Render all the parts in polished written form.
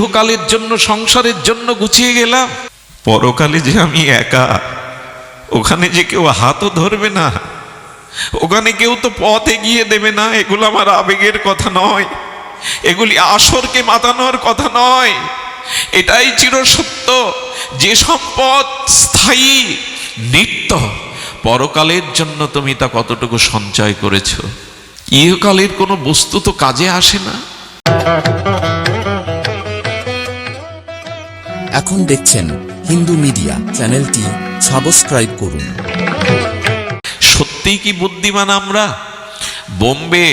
ইহকালের জন্য সংসারের জন্য গুছিয়ে গেলাম, পরকালে যে আমি একা, ওখানে যে কেউ হাতও ধরবে না, ওখানে কেউ তো পথ এগিয়ে দেবে না। এগুলো আমার আবেগের কথা নয়, এগুলি আসরকে মাতানোর কথা নয়। এটাই চিরসত্য, যে সম্পদ স্থায়ী নিত্য, পরকালের জন্য তুমি তা কতটুকু সঞ্চয় করেছো। ইহকালের কোনো বস্তু তো কাজে আসে না। এখন দেখছেন হিন্দু মিডিয়া চ্যানেলটি সাবস্ক্রাইব করুন। সত্যিই কি বুদ্ধিমান আমরা? বোম্বে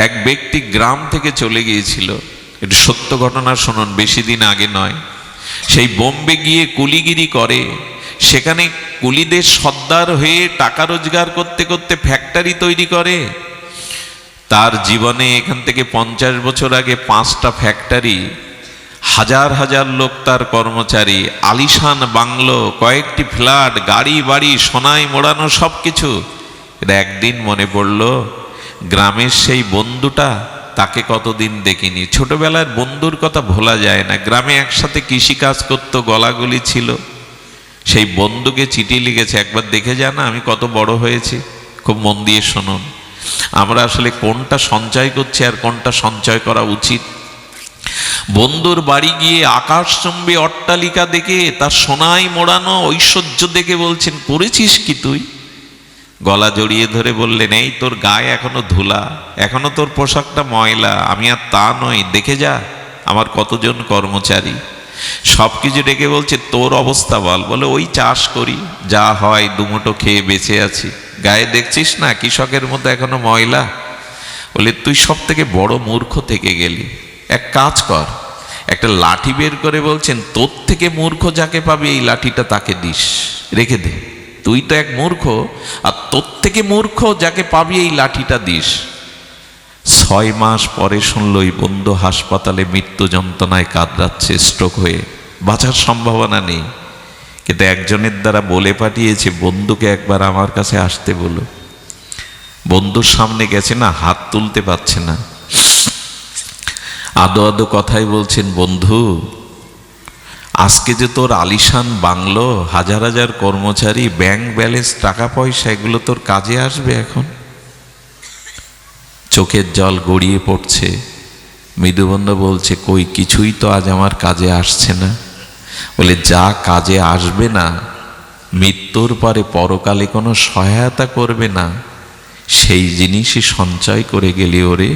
এক ব্যক্তি গ্রাম থেকে চলে গিয়েছিল, এটা সত্য ঘটনা, শুনুন, বেশি দিন আগে নয়। সেই বোম্বে গিয়ে কুলিগিরি করে, সেখানে কুলিদের সর্দার হয়ে টাকা রোজগার করতে করতে ফ্যাক্টরি তৈরি করে। তার জীবনে এখান থেকে 50 বছর আগে 5টা ফ্যাক্টরি, হাজার হাজার লোক তার কর্মচারী, আলিশান বাংলো, কয়েকটি ফ্ল্যাট, গাড়ি বাড়ি, সোনায় মোড়ানো সব কিছু। একদিন মনে পড়ল গ্রামের সেই বন্ধুটা, তাকে কতদিন দেখিনি। ছোটবেলার বন্ধুর কথা ভোলা যায় না। গ্রামে একসাথে কৃষিকাজ করতো, গলাগলি ছিল। সেই বন্ধুকে চিঠি লিখেছে, একবার দেখে যা না, আমি কত বড় হয়েছি। খুব মন দিয়ে শুনুন, আমরা আসলে কোনটা সঞ্চয় করছি আর কোনটা সঞ্চয় করা উচিত। বন্ধুর বাড়ি গিয়ে আকাশচুম্বী অট্টালিকা দেখে, তার সোনায় মোড়ানো ঐশ্বর্য দেখে বলছেন, করেছিস কি তুই? গলা জড়িয়ে ধরে বললেন, এই তোর গায়ে এখনো ধুলা, এখনো তোর পোশাকটা ময়লা। আমি আর তা নই, দেখে যা আমার কতজন কর্মচারী। সব কিছু ডেকে বলছে, তোর অবস্থা বল। বলে, ওই চাষ করি, যা হয় দুমুঠো খেয়ে বেঁচে আছি। গায়ে দেখছিস না কৃষকের মধ্যে এখনো ময়লা? বলে, তুই সব থেকে বড় মূর্খ থেকে গেলি। এক কাজ কর, একটা লাঠি বের করে বলছেন, তোর থেকে মূর্খ যাকে পাবি এই লাঠিটা তাকে দিস, রেখে দে। তুই তো এক মূর্খ, আর তোর থেকে মূর্খ যাকে পাবি এই লাঠিটা দিস। 6 মাস পরে শুনল ওই বন্ধু হাসপাতালে মৃত্যু যন্ত্রণায় কাতরাচ্ছে, স্ট্রোক হয়ে, বাঁচার সম্ভাবনা নেই। কিন্তু একজনের দ্বারা বলে পাঠিয়েছে, বন্ধুকে একবার আমার কাছে আসতে বলো। বন্ধুর সামনে গেছে না, হাত তুলতে পারছে না। আদো আদো কথাই বলছেন, বন্ধু, আজকে যে তোর আলিশান বাংলো, হাজার হাজার কর্মচারী, ব্যাংক ব্যালেন্স, টাকা পয়সা, এগুলো তোর কাজে আসবে এখন? চোখের জল গড়িয়ে পড়ছে। মৃদুবন্ধু বলছে, কই, কিছুই তো আজ আমার কাজে আসছে না। বলে, যা কাজে আসবে না, মৃত্যুর পরে পরকালে কোনো সহায়তা করবে না, সেই জিনিসই সঞ্চয় করে গেলি। ওরে,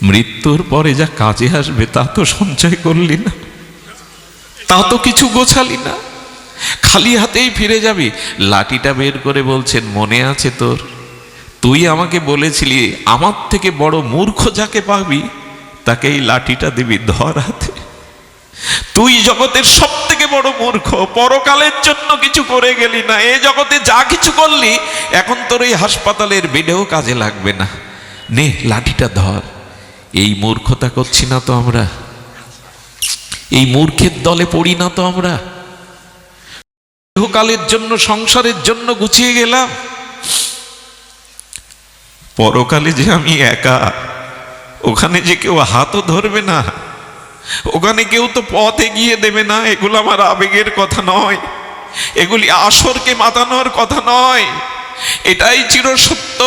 মৃত্যুর পরে যা কাজে আসবে তা তো সঞ্চয় করলি না, তা তো কিছু গোছালি না, খালি হাতেই ফিরে যাবি। লাঠিটা বের করে বলছেন, মনে আছে তোর? তুই আমাকে বলেছিলি, আমার থেকে বড় মূর্খ যাকে পাবি তাকে এই লাঠিটা দিবি, ধর হাতে। তুই জগতের সব থেকে বড় মূর্খ, পরকালের জন্য কিছু করে গেলি না। এ জগতে যা কিছু করলি এখন তোর এই হাসপাতালের বেডেও কাজে লাগবে না। নে, লাঠিটা ধর। এই মূর্খতা করছি না তো আমরা? এই মূর্খের দলে পড়ি না তো আমরা? ইহকালের জন্য সংসারের জন্য গুছিয়ে গেলাম, পরকালে যে আমি একা, ওখানে যে কেউ হাতও ধরবে না, ওখানে কেউ তো পথ এগিয়ে দেবে না। এগুলো আমার আবেগের কথা নয়, এগুলি আসরকে মাতানোর কথা নয়। এটাই চিরসত্য,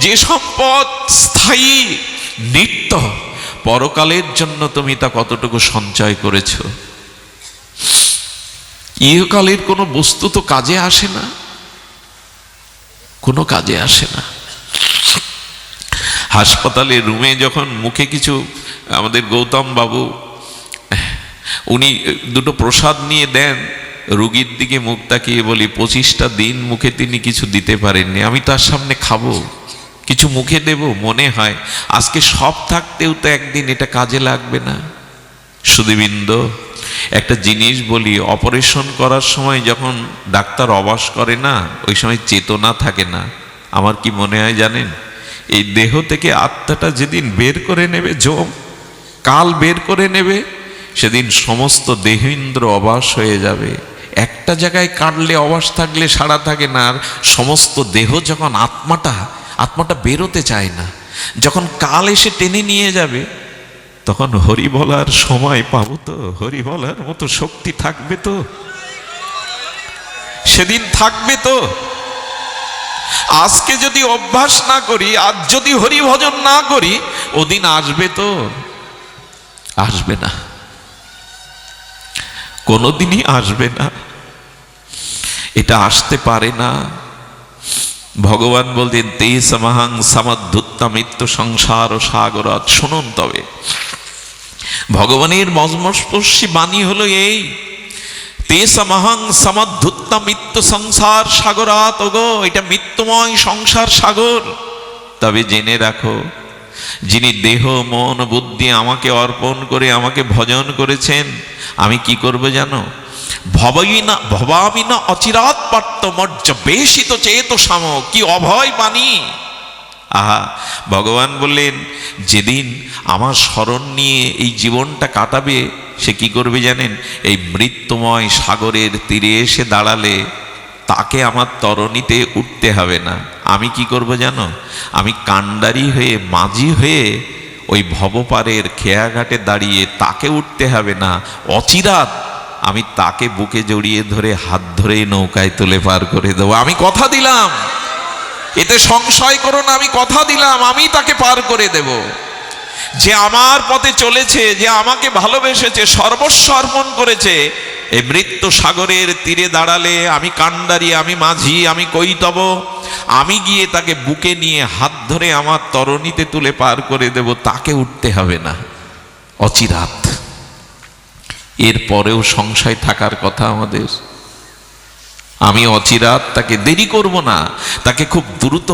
যে সম্পদ স্থায়ী নিত্য, পরকালের জন্য তুমি তা কতটুকু সঞ্চয় করেছো। ইহকালের কোনো বস্তু তো কাজে আসে না, কোনো কাজে আসে না। হাসপাতালের রুমে যখন মুখে কিছু, আমাদের গৌতম বাবু, উনি দুটো প্রসাদ নিয়ে দেন, রুগীর দিকে মুখ তাকিয়ে বলি, 25টা দিন মুখে তিনি কিছু দিতে পারেননি। আমি তার সামনে খাবো, কিছু মুখে দেব, মনে হয় আজকে সব থাকতেও তো একদিন এটা কাজে লাগবে না। সুধীবৃন্দ, একটা জিনিস বলি, অপারেশন করার সময় যখন ডাক্তার অবাস করে না, ওই সময় চেতনা থাকে না। আমার কি মনে হয় জানেন? এই দেহ থেকে আত্মাটা যেদিন বের করে নেবে, কাল বের করে নেবে, সেদিন সমস্ত দেহেন্দ্র অবাস হয়ে যাবে। একটা জায়গায় কাটলে অবাস থাকলে সাড়া থাকে না, আর সমস্ত দেহ যখন আত্মাটা বেরোতে চায় না, যখন কাল এসে টেনে নিয়ে যাবে, তখন হরি বলার সময় পাবো তো? হরি বলার মতো শক্তি থাকবে তো? সেদিন থাকবে তো? আজকে যদি অভ্যাস না করি, আজ যদি হরি ভজন না করি, ওদিন আসবে তো? আসবে না, কোনোদিনই আসবে না, এটা আসতে পারে না। ভগবান বলতেন তে সমহং সমদ্ধুত্তা মৃত্যু সংসার সাগরাত। শুনুন তবে, ভগবানের মর্মস্পর্শী বাণী হলো এই, তে সমহং সমদ্ধুত্তা মৃত্যু সংসার সাগরাত। ওগো, এটা মৃত্যুময় সংসার সাগর। তবে জেনে রাখো, যিনি দেহ মন বুদ্ধি আমাকে অর্পণ করে আমাকে ভজন করেছেন, আমি কি করব জানো? ভবামি না অচিরাৎ পার্থ মর্য বেশিত চেত সাম। কি অভয় বাণী! আহা, ভগবান বললেন যেদিন আমার স্মরণ নিয়ে এই জীবনটা কাটাবে, সে কি করবে জানেন? এই মৃত্যুময় সাগরের তীরে এসে দাঁড়ালে তাকে আমার তরণীতে উঠতে হবে না। আমি কি করব জানো? আমি কাণ্ডারি হয়ে, মাঝি হয়ে ওই ভবপারের খেয়াঘাটে দাঁড়িয়ে তাকে উঠতে হবে না। অচিরাৎ আমি তাকে বুকে জড়িয়ে ধরে হাত ধরেই নৌকায় তুলে পার করে দেবো। আমি কথা দিলাম, এতে সংশয় করো না, আমি কথা দিলাম, আমি তাকে পার করে দেব। যে আমার পথে চলেছে, যে আমাকে ভালোবেসেছে, সর্বস্ব অর্পণ করেছে, এই মৃত্যু সাগরের তীরে দাঁড়ালে আমি কাণ্ডারি, আমি মাঝি, আমি কৈতব, আমি গিয়ে তাকে বুকে নিয়ে হাত ধরে আমার তরণীতে তুলে পার করে দেব। তাকে উঠতে হবে না, অচিরাৎ। এরপরেও সংশয় থাকার কথা আমাদের। আমি অচিরাৎ তাকে, দেরি করব না, তাকে খুব দ্রুত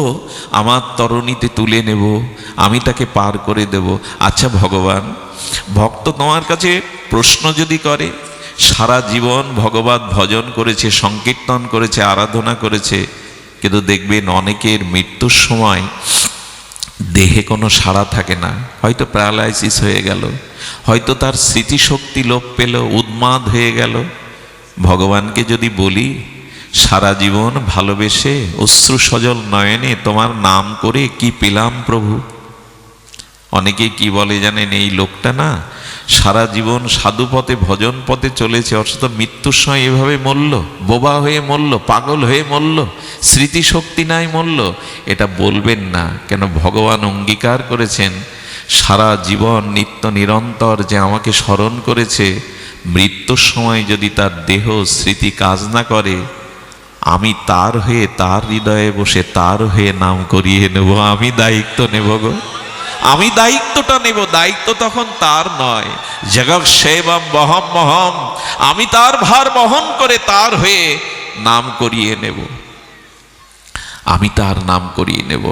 আমার তরণীতে তুলে নেব, আমি তাকে পার করে দেব। আচ্ছা ভগবান, ভক্ত তোমার কাছে প্রশ্ন যদি করে, সারা জীবন ভগবত ভজন করেছে, সংকীর্তন করেছে, আরাধনা করেছে, কিন্তু দেখবেন অনেকের মৃত্যুর সময় দেহে কোনো সাড়া থাকে না, হয়তো প্যারালাইসিস হয়ে গেল, হয়তো তার স্মৃতিশক্তি লোপ পেল, উন্মাদ হয়ে গেল। ভগবানকে যদি বলি, সারা জীবন ভালোবেসে অশ্রু সজল নয়নে তোমার নাম করে কি পেলাম প্রভু? অনেকে কি বলে জানেন? এই লোকটা না সারা জীবন সাধু পথে ভজন পথে চলেছে, অথচ মৃত্যুর সময় এভাবে মরল, বোবা হয়ে মরল, পাগল হয়ে মরল, স্মৃতিশক্তি নাই মরল। এটা বলবেন না। কেন? ভগবান অঙ্গীকার করেছেন, সারা জীবন নিত্য নিরন্তর যে আমাকে স্মরণ করেছে, মৃত্যুর সময় যদি তার দেহ স্মৃতি কাজ না করে, আমি তার হয়ে, তার হৃদয়ে বসে তার হয়ে নাম করিয়ে নেব। আমি দায়িত্ব নেব গো, আমি দায়িত্বটা নেব। দায়িত্ব তখন তার নয়। জগৎ সেবম বহম মহম, আমি তার ভার বহন করে তার হয়ে নাম করিয়ে নেব, আমি তার নাম করিয়ে নেব।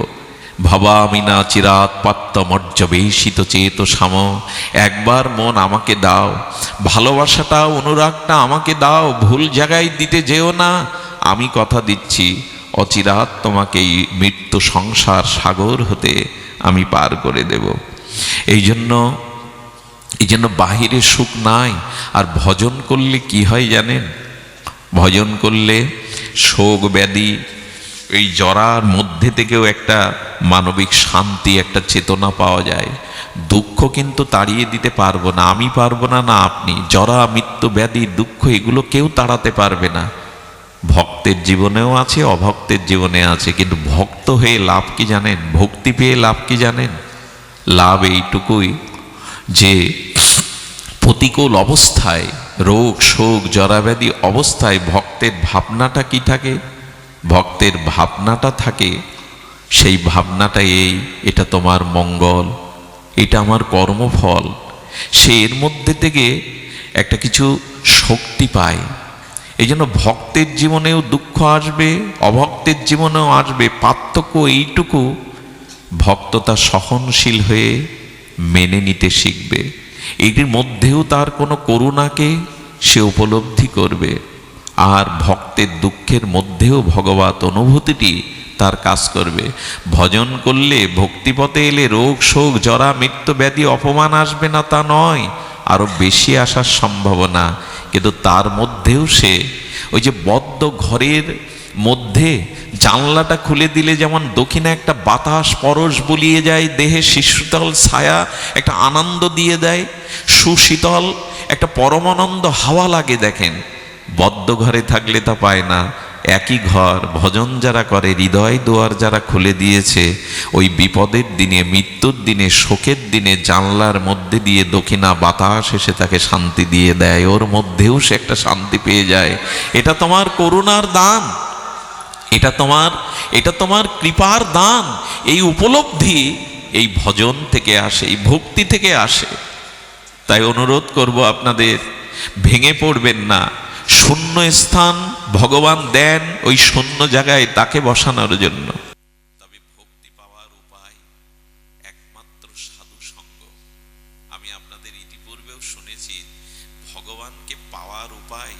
ভবামি না চিরাৎ পাত্য মর্য বেশিত চেত সাম। একবার মন আমাকে দাও, ভালোবাসাটা অনুরাগটা আমাকে দাও, ভুল জায়গায় দিতে যেও না। আমি কথা দিচ্ছি, অচিরাৎ তোমাকে এই মৃত্যু সংসার সাগর হতে আমি পার করে দেব। এই জন্য বাহিরে সুখ নাই। আর ভজন করলে কি হয় জানেন? ভজন করলে শোক ব্যাধি, এই জরার মধ্যে থেকেও একটা মানবিক শান্তি, একটা চেতনা পাওয়া যায়। দুঃখ কিন্তু তাড়িয়ে দিতে পারবো না, আমি পারবো না, না আপনি। জরা, মৃত্যু, ব্যাধি, দুঃখ এগুলো কেউ তাড়াতে পারবে না। ভক্তের জীবনেও আছে, অভক্তের জীবনে আছে। কিন্তু ভক্ত হয়ে লাভ কি জানেন? ভক্তি পেয়ে লাভ কি জানেন? লাভ এইটুকুই যে প্রতিকূল অবস্থায়, রোগ শোক জরাব্যাধি অবস্থায় ভক্তের ভাবনাটা কি থাকে? ভক্তের ভাবনাটা থাকে, সেই ভাবনাটা এই, এটা তোমার মঙ্গল, এটা আমার কর্মফল। সে এর মধ্যে থেকে একটা কিছু শক্তি পায়। এই জন্য ভক্তের জীবনেও দুঃখ আসবে, অভক্তের জীবনেও আসবে। পার্থক্য এইটুকু, ভক্ত তা সহনশীল হয়ে মেনে নিতে শিখবে। এটির মধ্যেও তার কোনো করুণাকে সে উপলব্ধি করবে। আর ভক্তের দুঃখের মধ্যেও ভগবত অনুভূতিটি তার কাজ করবে। ভজন করলে, ভক্তিপথে এলে রোগ শোক জরা মৃত্যু ব্যাধি অপমান আসবে না তা নয়, আরো বেশি আসার সম্ভাবনা। কিন্তু তার মধ্যেও সে ওই যে বদ্ধ ঘরের মধ্যে জানলাটা খুলে দিলে যেমন দক্ষিণে একটা বাতাস পরশ বুলিয়ে যায়, দেহে শীতল ছায়া একটা আনন্দ দিয়ে দেয়, সুশীতল একটা পরমানন্দ হাওয়া লাগে। দেখেন, বদ্ধ ঘরে থাকলে তা পায় না। একই ঘর ভজন যারা করে, হৃদয় দুয়ার যারা খুলে দিয়েছে, ওই বিপদের দিনে, মৃত্যুর দিনে, শোকের দিনে জানলার মধ্যে দিয়ে দক্ষিণা বাতাস এসে তাকে শান্তি দিয়ে দেয়, ওর মধ্যেও সে একটা শান্তি পেয়ে যায়। এটা তোমার করুণার দান, এটা তোমার কৃপার দান। এই উপলব্ধি এই ভজন থেকে আসে, এই ভক্তি থেকে আসে। তাই অনুরোধ করব আপনাদের, ভেঙে পড়বেন না। শূন্য স্থান ভগবান দেন ওই শূন্য জায়গায় তাকে বসানোর জন্য। তবে ভক্তি পাওয়ার উপায় একমাত্র সাধু সঙ্গ। আমি আপনাদের ইতিপূর্বেও শুনেছি, ভগবানকে পাওয়ার উপায়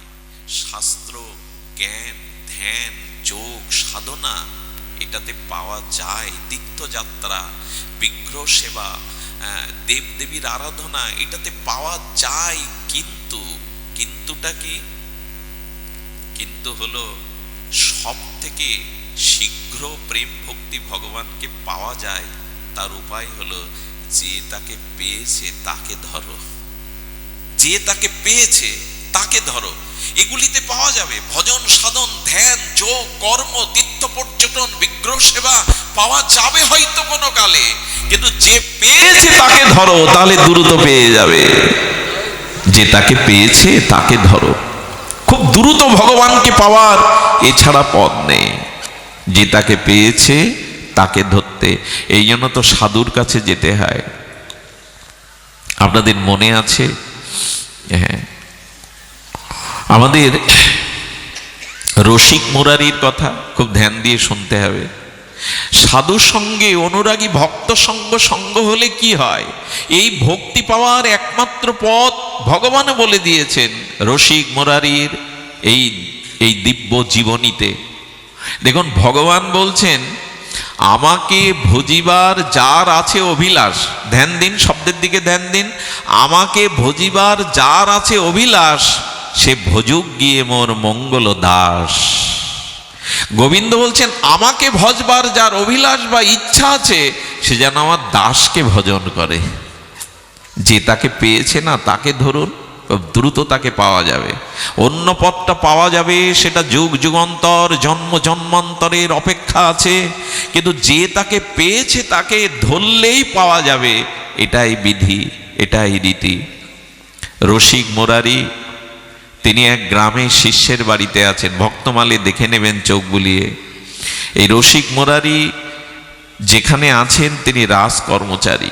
শাস্ত্র, জ্ঞান, ধ্যান, যোগ, সাধনা, এটাতে পাওয়া যায়। তীর্থযাত্রা, বিগ্রহ সেবা, দেবদেবীর আরাধনা, এটাতে পাওয়া যায়। কিন্তুটা কি? কিন্তু হলো সব থেকে শীঘ্র প্রেম ভক্তি ভগবানকে পাওয়া যায়, তার উপায় হলো যে তাকে পেয়েছে তাকে ধরো, যে তাকে পেয়েছে তাকে ধরো। এগুলিতে পাওয়া যাবে ভজন, সাধন, ধ্যান, যোগ, কর্ম, তীর্থ পর্যটন, বিগ্রহ সেবা পাওয়া যাবে হয়তো কোনো কালে, কিন্তু যে পেয়েছে তাকে ধরো, তাহলে দ্রুত পেয়ে যাবে। যে তাকে পেয়েছে তাকে ধরো, খুব দ্রুত ভগবানকে পাওয়ার এছাড়া পথ নেই। যে তাকে পেয়েছে তাকে ধরতে, এই জন্য তো সাধুর কাছে যেতে হয়। আপনাদের মনে আছে, হ্যাঁ, আমাদের রসিক মুরারির কথা খুব ধ্যান দিয়ে শুনতে হবে। সাধু সঙ্গে অনুরাগী ভক্ত সঙ্গ হলে কি হয়? এই ভক্তি পাওয়ার একমাত্র পথ ভগবান বলে দিয়েছেন রসিক মুরারির এই দিব্য জীবনীতে। দেখুন, ভগবান বলছেন, আমাকে ভজিবার যার আছে অভিলাষ, ধ্যান দিন, শব্দের দিকে ধ্যান দিন, আমাকে ভজিবার যার আছে অভিলাষ, সে ভজুক গিয়ে মোর মঙ্গল দাস। গোবিন্দ বলছেন, আমাকে ভজবার যার অভিলাষ বা ইচ্ছা আছে, সে যেন আমার দাসকে ভজন করে। যে তাকে পেয়েছে না তাকে ধরুন, দ্রুত তাকে পাওয়া যাবে। অন্য পথটা পাওয়া যাবে, সেটা যুগ যুগান্তর, জন্ম জন্মান্তরের অপেক্ষা আছে, কিন্তু যে তাকে পেয়েছে তাকে ধরলেই পাওয়া যাবে। এটাই বিধি, এটাই রীতি। রসিক মুরারি তিনি এক গ্রামে শিষ্যের বাড়িতে আছেন, ভক্তমালে দেখে নেবেন চোখ বুলিয়ে। এই রসিক মুরারি যেখানে আছেন তিনি রাজ কর্মচারী।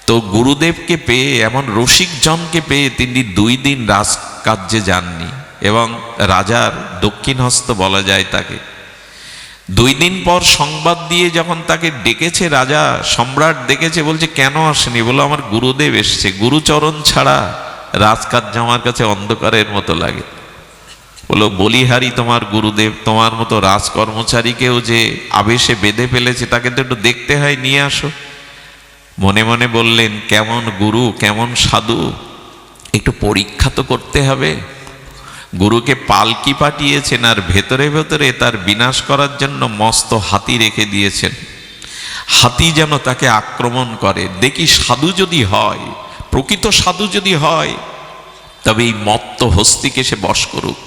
তো গুরুদেবকে পেয়ে, এমন রসিক জনকে পেয়ে তিনি 2 দিন রাজকার্যে যাননি, এবং রাজার দক্ষিণ হস্ত বলা যায় তাকে। 2 দিন পর সংবাদ দিয়ে যখন তাকে ডেকেছে রাজা, সম্রাট ডেকেছে, বলছে কেন আসেনি? বলো আমার গুরুদেব এসছে। গুরুচরণ ছাড়া রাজকার্য আমার কাছে অন্ধকারের মতো লাগে। বলো, বলিহারি তোমার গুরুদেব, তোমার মতো রাজ কর্মচারীকেও যে আবেশে বেঁধে ফেলেছে, তাকে তো একটু দেখতে হয়, নিয়ে আসো। মনে মনে বললেন, কেমন গুরু, কেমন সাধু, একটু পরীক্ষা তো করতে হবে। গুরুকে পালকি পাঠিয়েছেন, আর ভেতরে ভেতরে তার বিনাশ করার জন্য মস্ত হাতি রেখে দিয়েছেন। হাতি যেন তাকে আক্রমণ করে। দেখি সাধু যদি হয়, প্রকৃত সাধু যদি হয়, তবে এই মত্ত হস্তিকে সে বশ করুক।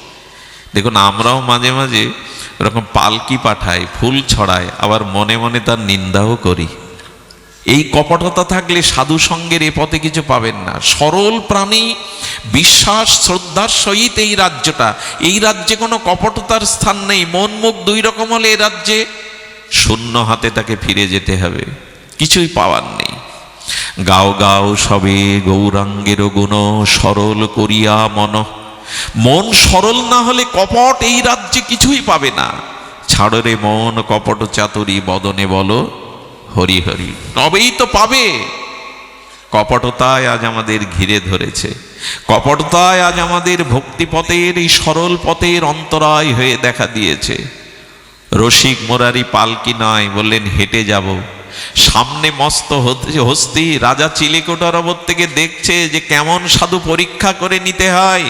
দেখুন, আমরাও মাঝে মাঝে এরকম পালকি পাঠাই, ফুল ছড়াই, আবার মনে মনে তার নিন্দাও করি। এই কপটতা থাকলে সাধু সঙ্গের এ পথে কিছু পাবেন না। সরল প্রাণী, বিশ্বাস শ্রদ্ধার সহিত এই রাজ্যে কোনো কপটতার স্থান নেই। মন মুখ 2 রকম হলে এ রাজ্যে শূন্য হাতে তাকে ফিরে যেতে হবে, কিছুই পাওয়ার নেই। গাও গাও সবে গৌরাঙ্গের গুণ, সরল করিয়া মন। মন সরল না হলে কপট এই রাজ্যে কিছুই পাবে না। ছাড়ো রে মন কপট চাতুরী, বদনে বলো হরি হরি, তবেই তো পাবে। কপটতায় আজ আমাদের ঘিরে ধরেছে, কপটতায় আজ আমাদের ভক্তিপথের, এই সরল পথের অন্তরায় হয়ে দেখা দিয়েছে। রসিক মুরারি পালকি নয়, বললেন হেঁটে যাব। সামনে মস্ত হস্তি রাজা চিলেকোঠার ওপর থেকে দেখছে যে কেমন সাধু পরীক্ষা করে নিতে হয়।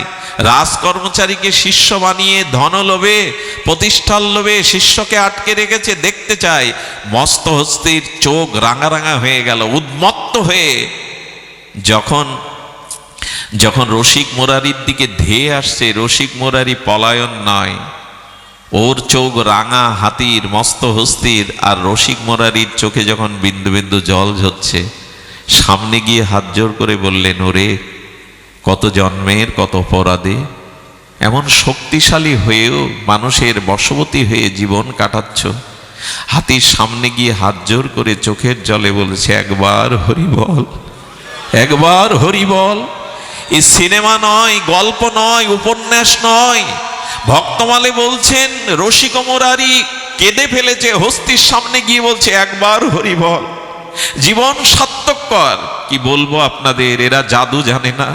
রাজকর্মচারীকে শিষ্য বানিয়ে ধন লোভে প্রতিষ্ঠার লোভে শিষ্যকে আটকে রেখেছে, দেখতে চায়। মস্ত হস্তির চোখ রাঙা রাঙা হয়ে গেল, উন্মত্ত হয়ে যখন রসিক মুরারির দিকে ধেয়ে আসছে, রসিক মুরারি পলায়ন নয়, ওর চোখ রাঙা হাতির মস্ত হস্তির, আর রসিক মুরারির চোখে যখন বিন্দু বিন্দু জল ঝরছে, সামনে গিয়ে হাত জোর করে বললেন, ওরে কত জন্মের কত অপরাধে এমন শক্তিশালী হয়েও মানুষের বশবর্তী হয়ে জীবন কাটাচ্ছ। হাতির সামনে গিয়ে হাত জোর করে চোখের জলে বলেছে, একবার হরি বল, একবার হরি বল। এই সিনেমা নয়, গল্প নয়, উপন্যাস নয়। ভক্তমালে বলছেন রসিক মুরারি কেঁদে ফেলেছে, হস্তির সামনে গিয়ে বলছে, একবার হরি বল। জীবন সার্থক কর। কি বলবো আপনাদের, এরা জাদু জানে না।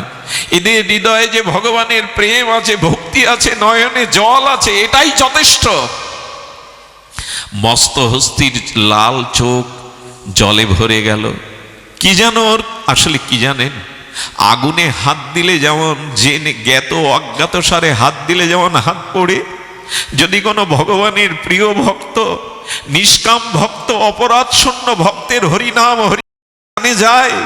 এদের হৃদয়ে যে ভগবানের প্রেম আছে, ভক্তি আছে, নয়নে জল আছে, এটাই যথেষ্ট। মস্ত হস্তির লাল চোখ জলে ভরে গেল। কি যেন ওর আসলে কি জানেন, আগুনে হাত দিলে যেমন জেনে জ্ঞাত অজ্ঞাত সারে হাত দিলে যেমন হাত পড়ে, যদি কোনো ভগবানের প্রিয় ভক্ত, নিষ্কাম ভক্ত, অপরাধ শূন্য ভক্তের হরিনাম কানে যায়,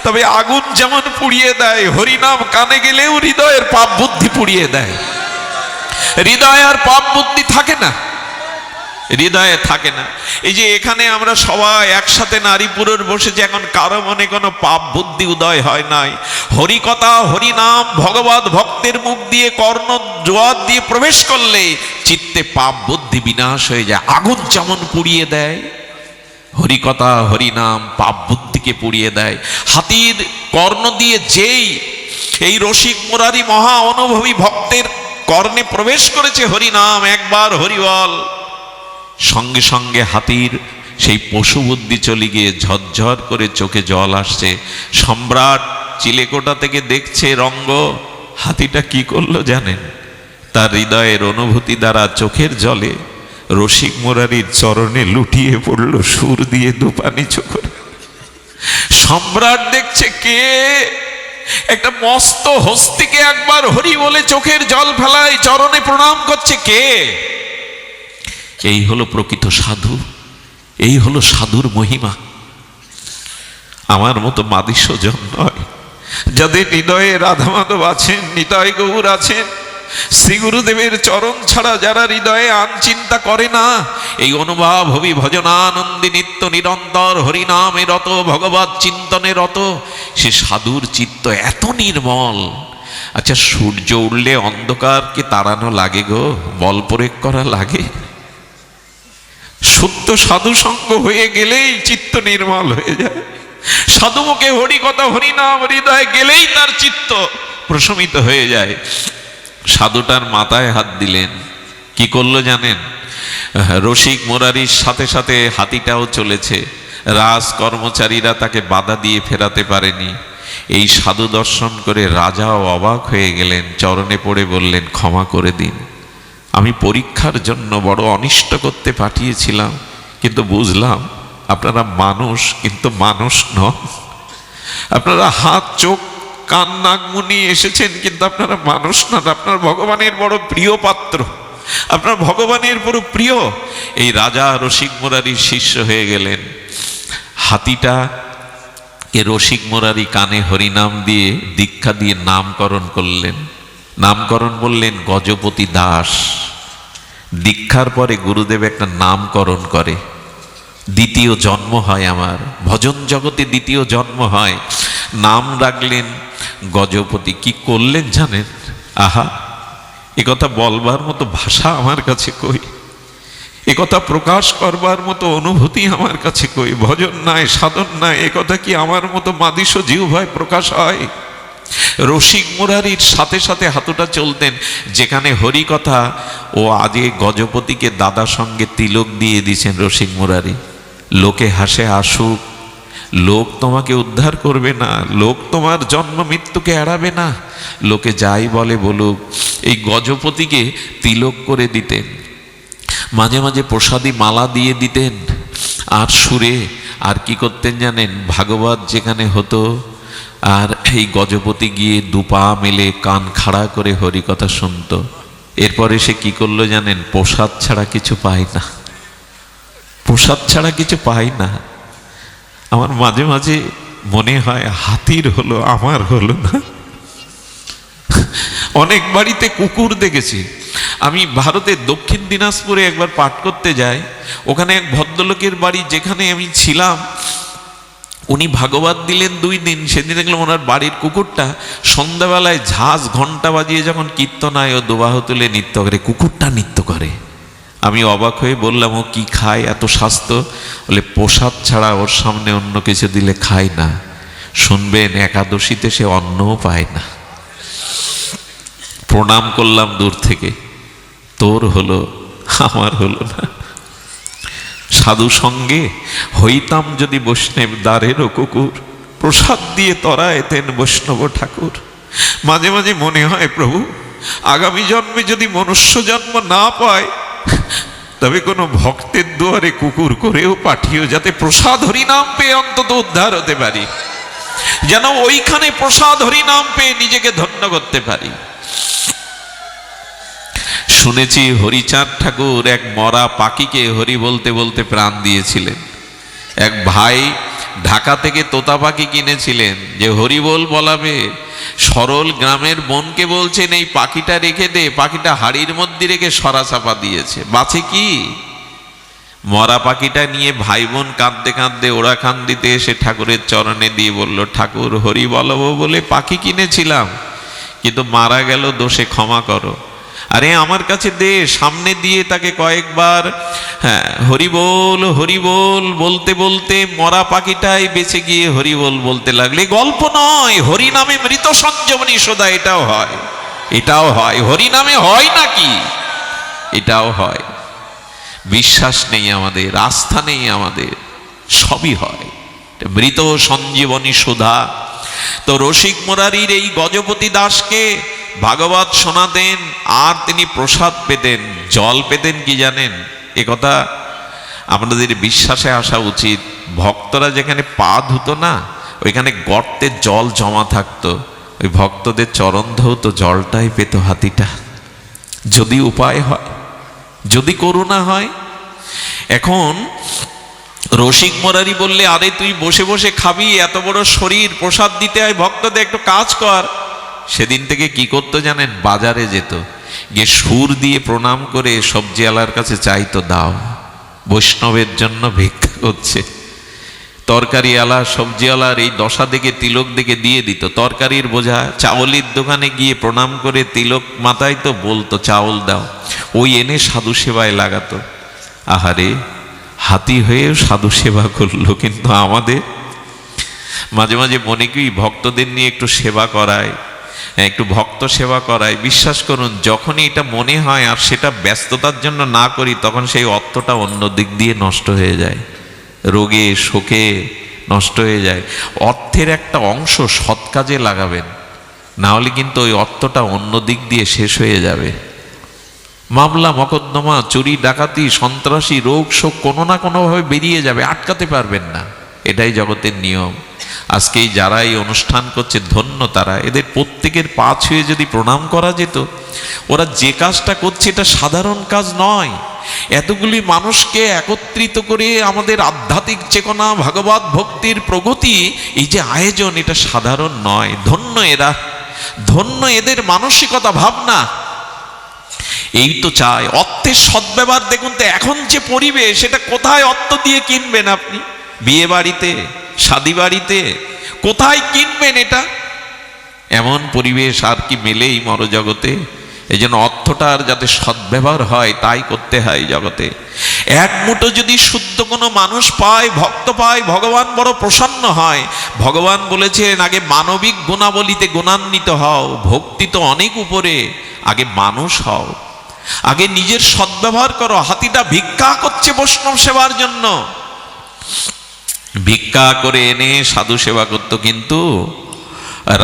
তবে আগুন যেমন পুড়িয়ে দেয়, হরিনাম কানে গেলেও হৃদয়ের পাপ বুদ্ধি পুড়িয়ে দেয়। হৃদয় আর পাপ বুদ্ধি থাকে না, হৃদয়ে থাকে না। এই যে এখানে আমরা সবাই একসাথে নারী পুরুষ বসেছি, এখন কারো মনে কোনো পাপ বুদ্ধি উদয় হয় নাই। হরিকথা হরিনাম ভগবত ভক্তের মুখ দিয়ে কর্ণ জোয়ার দিয়ে প্রবেশ করলে চিত্তে পাপ বুদ্ধি বিনাশ হয়ে যায়। আগুন যেমন পুড়িয়ে দেয়, হরিকথা হরিনাম পাপ বুদ্ধিকে পুড়িয়ে দেয়। হাতির কর্ণ দিয়ে যেই এই রসিক মুরারি মহা অনুভবী ভক্তের কর্ণে প্রবেশ করেছে হরিনাম, একবার হরিবল, সঙ্গে সঙ্গে হাতির সেই পশু বুদ্ধি চলে গিয়ে ঝরঝর করে চোখে জল আসছে। সম্রাট চিলেকোঠা থেকে দেখছে রঙ্গ। হাতিটা কি করলো জানেন, তার হৃদয়ের অনুভূতি দ্বারা চোখের জলে রসিক মুরারির চরণে লুটিয়ে পড়ল, সুর দিয়ে দুপানি চোখে। সম্রাট দেখছে কে একটা মস্ত হস্তিকে একবার হরি বলে চোখের জল ফেলায়, চরণে প্রণাম করছে। কে? এই হলো প্রকৃত সাধু, এই হলো সাধুর মহিমা। আমার মতো মাদিস্যজন নয়, যাদের হৃদয়ে রাধা মাধব আছেন, নিতাই গৌর আছেন, শ্রী গুরুদেবের চরণ ছাড়া যারা হৃদয়ে আন চিন্তা করে না, এই অনুভব হবি ভজনানন্দী নিত্য নিরন্তর হরিনামে রত, ভগবত চিন্তনে রত, সে সাধুর চিত্ত এত নির্মল। আচ্ছা, সূর্য উঠলে অন্ধকারকে তাড়ানো লাগে গো, বল প্রয়োগ করা লাগে? শুদ্ধ সাধু সঙ্গ হয়ে গেলেই চিত্ত নির্মল হয়ে যায়। সাধুমুখে হরি কথা হরিনাম হৃদয়ে গেলেই তার চিত্ত প্রশমিত হয়ে যায়। সাধুটার মাথায় হাত দিলেন। কি করলো জানেন? রসিক মুরারির সাথে সাথে হাতিটাও চলেছে। রাজ কর্মচারীরা তাকে বাধা দিয়ে ফেরাতে পারেনি। এই সাধু দর্শন করে রাজাও অবাক হয়ে গেলেন, চরণে পড়ে বললেন, ক্ষমা করে দিন, আমি পরীক্ষার জন্য বড় অনিষ্ট করতে পাঠিয়েছিলাম, কিন্তু বুঝলাম আপনারা মানুষ, কিন্তু মানুষ নন। আপনারা হাত চোখ কান নাক মুনি এসেছেন, কিন্তু আপনারা মানুষ নন। আপনার ভগবানের বড় প্রিয় পাত্র, আপনার ভগবানের বড় প্রিয়। এই রাজা রসিক মুরারির শিষ্য হয়ে গেলেন। হাতিটা কে রসিক মুরারি কানে হরিনাম দিয়ে দীক্ষা দিয়ে নামকরণ করলেন। নামকরণ বললেন গজপতি দাস। দীক্ষার পরে গুরুদেব একটা নামকরণ করে, দ্বিতীয় জন্ম হয় আমার, ভজন জগতে দ্বিতীয় জন্ম হয়। নাম রাখলেন গজপতি। কি করলেন জানেন? আহা, একথা বলবার মতো ভাষা আমার কাছে কই, একথা প্রকাশ করবার মতো অনুভূতি আমার কাছে কই। ভজন নাই, সাধন নাই, একথা কি আমার মতো মাদিস্য জিহ্বায় প্রকাশ হয়? রসিক মুরারির সাথে সাথে হাতুটা চলতেন। যেখানে হরি কথা, ও আজকে গজপতিকে দাদা সঙ্গে তিলক দিয়ে দিয়েছেন রসিক মুরারি। লোকে হাসে আসুক, লোক তোমাকে উদ্ধার করবে না, লোক তোমার জন্ম মৃত্যুকে এড়াবে না, লোকে যাই বলে বলুক। এই গজপতিকে তিলক করে দিতেন, মাঝে মাঝে প্রসাদী মালা দিয়ে দিতেন, আর সুরে আর কি করতেন জানেন? ভাগবত যেখানে হতো আর এই গজপতি গিয়ে দুপা মেলে কান খাড়া করে হরিকথা শুনতো। এরপরে সে কি করলো জানেন? প্রসাদ ছাড়া কিছু পায় না, প্রসাদ ছাড়া কিছু পায় না। আমার মাঝে মাঝে মনে হয় হাতির হলো, আমার হলো না। অনেক বাড়িতে কুকুর দেখেছি আমি। ভারতের দক্ষিণ দিনাজপুরে একবার পাঠ করতে যাই, ওখানে এক ভদ্রলোকের বাড়ি যেখানে আমি ছিলাম, উনি ভাগবত দিলেন 2 দিন। সেদিন দেখলাম ওনার বাড়ির কুকুরটা সন্ধ্যাবেলায় ঝাঁজ ঘন্টা বাজিয়ে যখন কীর্তনায় ও দোবাহ তুলে নৃত্য করে, কুকুরটা নৃত্য করে। আমি অবাক হয়ে বললাম, ও কি খায় এত স্বাস্থ্য? বলে প্রসাদ ছাড়া ওর সামনে অন্য কিছু দিলে খায় না। শুনবেন, একাদশীতে সে অন্নও পায় না। প্রণাম করলাম দূর থেকে, তোর হলো, আমার হলো না। সাধু সঙ্গে হইতাম যদি বৈষ্ণব দ্বারেরও কুকুর, প্রসাদ দিয়ে তরায়েতেন বৈষ্ণব ঠাকুর। মাঝে মাঝে মনে হয়, প্রভু আগামী জন্মে যদি মনুষ্য জন্ম না পায়, তবে কোনো ভক্তের দুয়ারে কুকুর করেও পাঠিও, যাতে প্রসাদ হরিনাম পেয়ে অন্তত উদ্ধার হতে পারি, যেন ওইখানে প্রসাদ হরিনাম পেয়ে নিজেকে ধন্য করতে পারি। শুনেছি হরিচাঁদ ঠাকুর এক মরা পাখিকে হরি বলতে বলতে প্রাণ দিয়েছিলেন। এক ভাই ঢাকা থেকে তোতা পাখি কিনেছিলেন যে হরি বল বলাবে। সরল গ্রামের বোনকে বলছেন, এই পাখিটা রেখে দে। পাখিটা হাড়ির মধ্যে রেখে সরা চাপা দিয়েছে, বাঁচে কি? মরা পাখিটা নিয়ে ভাই বোন কাঁদতে কাঁদতে ওরা খান দিতে এসে ঠাকুরের চরণে দিয়ে বলল, ঠাকুর হরি বলবো বলে পাখি কিনেছিলাম, কিন্তু মারা গেল, দোষে ক্ষমা করো। আরে আমার কাছে দে। সামনে দিয়ে তাকে কয়েকবার হরিবোল হরিবোল বলতে বলতে মরা পাখিটাই বেঁচে গিয়ে হরিবোল বলতে লাগলে। গল্প নয়, হরি নামে মৃত সঞ্জীবনী সদা, এটাও হয়, এটাও হয়। হরি নামে হয় নাকি? এটাও হয়। বিশ্বাস নেই আমাদের, আস্থা নেই আমাদের, সবই হয়। মৃত সঞ্জীবনী সুধা। তো রসিক মুরারির এই গজপতি দাসকে ভাগবত শোনাতেন আর তিনি প্রসাদ পেতেন। জল পেতেন কি জানেন? এ কথা আপনাদের বিশ্বাসে আসা উচিত। ভক্তরা যেখানে পা ধুতো না, ওইখানে গর্তে জল জমা থাকতো। ওই ভক্তদের চরণ ধৌত জলটাই পেত হাতিটা, যদি উপায় হয়, যদি করুণা হয়। এখন রসিক মুরারি বললে, আরে তুই বসে বসে খাবি, এত বড় শরীর, প্রসাদ দিতে হয় ভক্তদের, একটু কাজ কর। সেদিন থেকে কি করতো জানেন? বাজারে যেত, গিয়ে সুর দিয়ে প্রণাম করে সবজিওয়ালার কাছে চাইতো, দাও, বৈষ্ণবের জন্য ভিক্ষা করছে। তরকারিওয়ালা সবজিওয়ালার এই দশা দেখে তিলক দেখে দিয়ে দিত তরকারির বোঝা। চাউলের দোকানে গিয়ে প্রণাম করে তিলক মাথায় তো বলতো, চাউল দাও। ওই এনে সাধু সেবায় লাগাতো। আহারে, হাতি হয়েও সাধু সেবা করলো। কিন্তু আমাদের মাঝে মাঝে মনে কি ভক্তদের নিয়ে একটু সেবা করায়, একটু ভক্ত সেবা করায়। বিশ্বাস করুন, যখনই এটা মনে হয় আর সেটা ব্যস্ততার জন্য না করি, তখন সেই অর্থটা অন্য দিক দিয়ে নষ্ট হয়ে যায়, রোগে শোকে নষ্ট হয়ে যায়। অর্থের একটা অংশ সৎ কাজে লাগাবেন, না হলে কিন্তু ওই অর্থটা অন্য দিক দিয়ে শেষ হয়ে যাবে। মামলা মকদ্দমা, চুরি ডাকাতি, সন্ত্রাসী, রোগ শোক কোনো না কোনোভাবে বেরিয়ে যাবে, আটকাতে পারবেন না। এটাই জগতের নিয়ম। আজকে যারা এই অনুষ্ঠান করছে ধন্য তারা। এদের প্রত্যেকের পা ছুঁয়ে যদি প্রণাম করা যেত। ওরা যে কাজটা করছে এটা সাধারণ কাজ নয়। এতগুলি মানুষকে একত্রিত করে আমাদের আধ্যাত্মিক চেতনা, ভাগবত ভক্তির প্রগতি, এই যে আয়োজন, এটা সাধারণ নয়। ধন্য এরা, ধন্য এদের মানসিকতা, ভাবনা। এই তো চাই অর্থের সদ্ব্যবহার। দেখুন তো এখন যে পরিবেশ, সেটা কোথায় অর্থ দিয়ে কিনবেন আপনি? বিয়ে বাড়িতে, শাদী বাড়িতে কোথায় কিনবেন এটা? এমন পরিবেশ আর কি মেলেই মরজগতে। এই জন্য অর্থটার যাতে সদ্ব্যবহার হয় তাই করতে হয় জগতে। এক মুঠো যদি শুদ্ধ কোনো মানুষ পায়, ভক্ত পায়, ভগবান বড় প্রসন্ন হয়। ভগবান বলেছেন, আগে মানবিক গুণাবলীতে গুণান্বিত হও, ভক্তি তো অনেক উপরে, আগে মানুষ হও, আগে নিজের সদ্ব্যবহার করো। হাতিটা ভিক্ষা করছে বৈষ্ণব সেবার জন্য, ভিক্ষা করে এনে সাধু সেবা করত। কিন্তু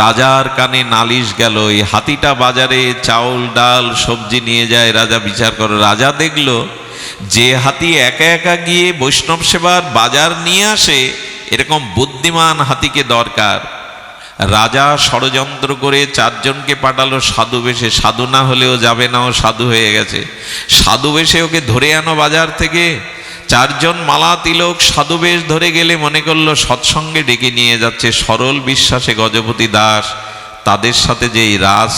রাজার কানে নালিশ গেল, এই হাতিটা বাজারে চাউল ডাল সবজি নিয়ে যায়, রাজা বিচার করে। রাজা দেখলো যে হাতি একা একা গিয়ে বৈষ্ণব সেবার বাজার নিয়ে আসে, এরকম বুদ্ধিমান হাতিকে দরকার। রাজা ষড়যন্ত্র করে 4 জনকে পাঠালো সাধু বেশে, সাধু না হলেও যাবে না, ও সাধু হয়ে গেছে। সাধু বেশে ওকে ধরে আনো বাজার থেকে। 4 জন মালা তিলক সাধু বেশ ধরে গেলে মনে করলো সৎসঙ্গে ডেকে নিয়ে যাচ্ছে। সরল বিশ্বাসে গজপতি দাস তাদের সাথে যে এই রাস